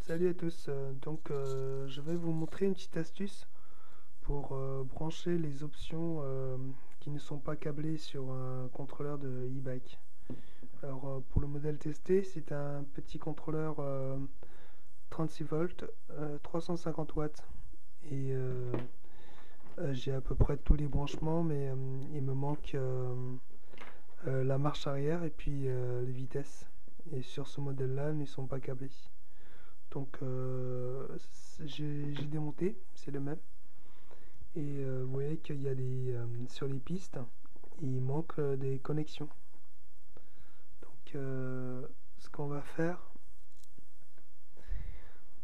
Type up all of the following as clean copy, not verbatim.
Salut à tous, je vais vous montrer une petite astuce pour brancher les options qui ne sont pas câblées sur un contrôleur de e-bike. Pour le modèle testé, c'est un petit contrôleur 36 volts, 350 watts et j'ai à peu près tous les branchements, mais il me manque la marche arrière et puis les vitesses. Et sur ce modèle-là, ils ne sont pas câblés. J'ai démonté, c'est le même. Et vous voyez qu'il y a sur les pistes, il manque des connexions. Ce qu'on va faire,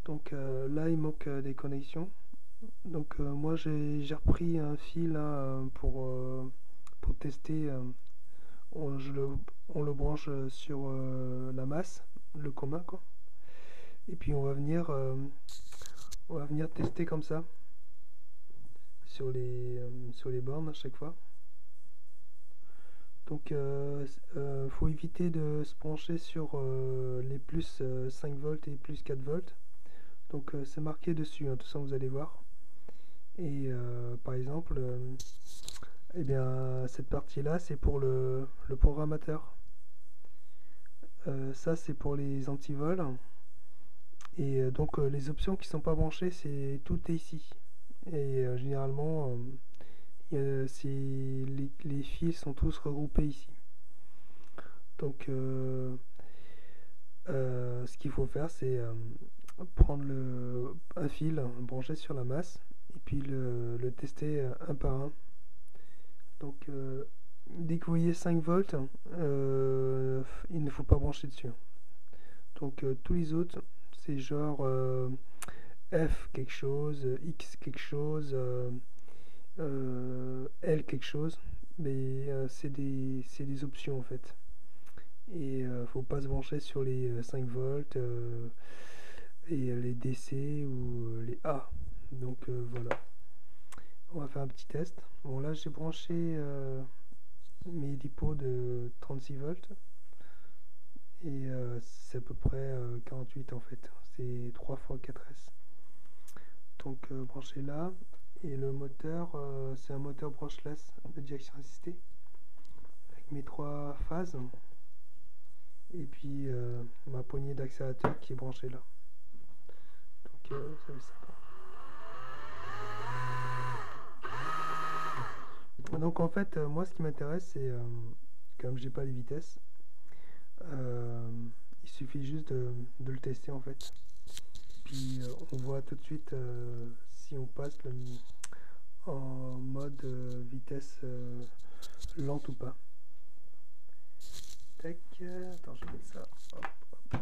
là il manque des connexions. Moi j'ai repris un fil là, pour tester. On, je le, on le branche sur la masse, le commun quoi. Et puis on va venir tester comme ça sur les bornes à chaque fois. Faut éviter de se pencher sur les plus 5 volts et plus 4 volts. C'est marqué dessus, hein, tout ça vous allez voir. Et par exemple, eh bien, cette partie-là, c'est pour le programmateur. Ça, c'est pour les antivols. Et les options qui ne sont pas branchées, c'est tout est ici. Et généralement, les fils sont tous regroupés ici. Ce qu'il faut faire, c'est prendre un fil branché sur la masse et puis le tester un par un. Dès que vous voyez 5 volts, il ne faut pas brancher dessus. Tous les autres, c'est genre F quelque chose, X quelque chose, L quelque chose, mais c'est des options en fait. Et faut pas se brancher sur les 5 volts et les DC ou les A. Voilà. On va faire un petit test. Bon là j'ai branché mes dipots de 36 volts et c'est à peu près 48 en fait. C'est 3 fois 4S. Branché là. Et le moteur, c'est un moteur brushless de direction assistée avec mes 3 phases. Et puis ma poignée d'accélérateur qui est branchée là. Ça va être sympa. En fait, moi ce qui m'intéresse c'est comme j'ai pas les vitesses, il suffit juste de le tester en fait. Puis on voit tout de suite si on passe en mode vitesse lente ou pas. Tac, attends, je vais mettre ça. Hop, hop, hop.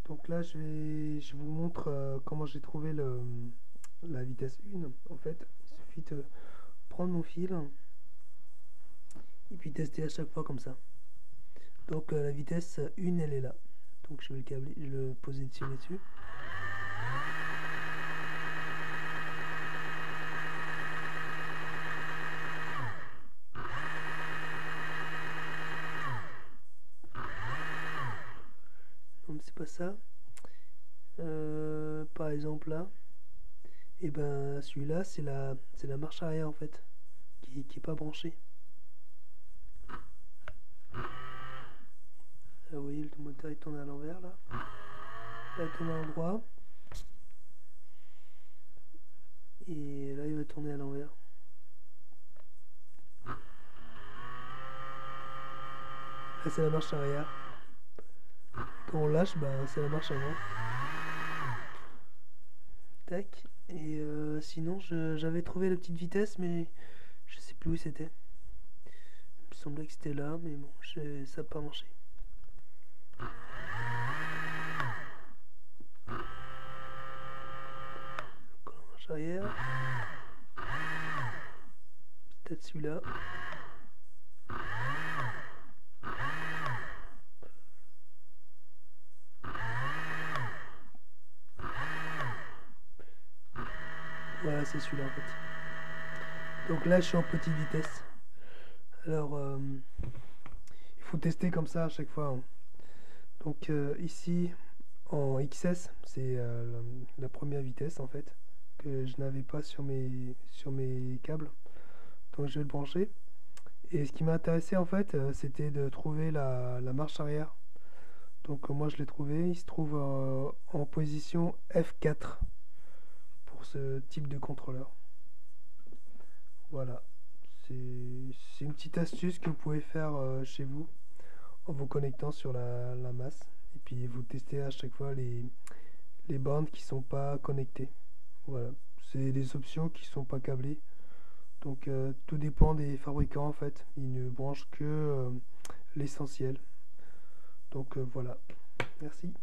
Donc là, je vous montre comment j'ai trouvé la vitesse 1. En fait, il suffit de prendre mon fil et puis tester à chaque fois comme ça. La vitesse 1, elle est là. Donc je vais le positionner dessus. Non, c'est pas ça. Par exemple là, et ben celui-là c'est la marche arrière en fait, qui est pas branchée. Vous voyez le moteur il tourne à l'envers là. Là il tourne à l'endroit. Et là il va tourner à l'envers. Là c'est la marche arrière. Quand on lâche, ben, c'est la marche avant. Tac. Et sinon j'avais trouvé la petite vitesse mais je sais plus où c'était. Il me semblait que c'était là mais bon ça n'a pas marché. Encore la marche arrière. Peut-être celui-là. Voilà, c'est celui-là en fait. Donc là, je suis en petite vitesse. Alors, il faut tester comme ça à chaque fois, hein. Ici, en XS, c'est la première vitesse en fait, que je n'avais pas sur mes câbles. Donc je vais le brancher. Et ce qui m'a intéressé en fait, c'était de trouver la marche arrière. Donc moi je l'ai trouvé, il se trouve en position F4 pour ce type de contrôleur. Voilà, c'est une petite astuce que vous pouvez faire chez vous en vous connectant sur la masse. Et puis vous testez à chaque fois les bandes qui sont pas connectées. Voilà, c'est des options qui sont pas câblées. Donc tout dépend des fabricants en fait. Ils ne branchent que l'essentiel. Donc voilà, merci.